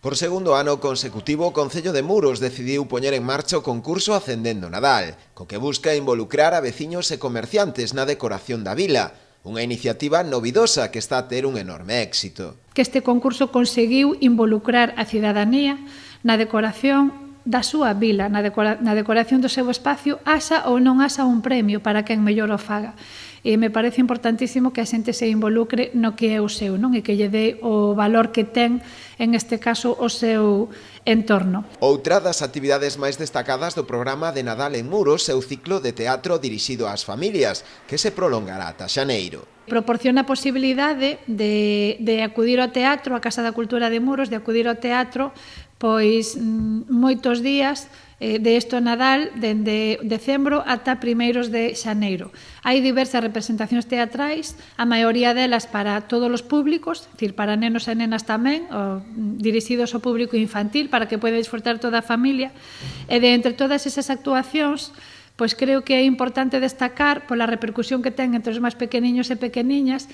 Por segundo ano consecutivo, o Concello de Muros decidiu poñer en marcha o concurso Acendendo Nadal, co que busca involucrar a veciños e comerciantes na decoración da vila, unha iniciativa novidosa que está a ter un enorme éxito. Que este concurso conseguiu involucrar a cidadanía na decoración da súa vila, na decoración do seu espacio, haxa ou non haxa un premio para quen mellor o faga. E me parece importantísimo que a xente se involucre no que é o seu, non? E que lle dé o valor que ten, en este caso, o seu entorno. Outra das actividades máis destacadas do programa de Nadal en Muros é o ciclo de teatro dirixido ás familias, que se prolongará ata xaneiro. Proporciona a posibilidade de acudir ao teatro, a Casa da Cultura de Muros, de acudir ao teatro, pois moitos días de isto Nadal, dende decembro ata primeiros de xaneiro. Hai diversas representacións teatrais, a maioría delas para todos os públicos, é dicir, para nenos e nenas tamén, dirixidos ao público infantil, para que poida disfrutar toda a familia. E de entre todas esas actuacións, pois creo que é importante destacar pola repercusión que ten entre os máis pequeniños e pequeniñas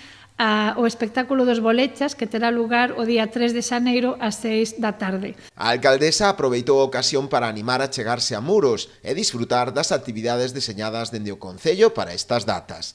o espectáculo dos bolechas que terá lugar o día 3 de xaneiro ás 6 da tarde. A alcaldesa aproveitou a ocasión para animar a chegarse a Muros e disfrutar das actividades deseñadas dende o Concello para estas datas.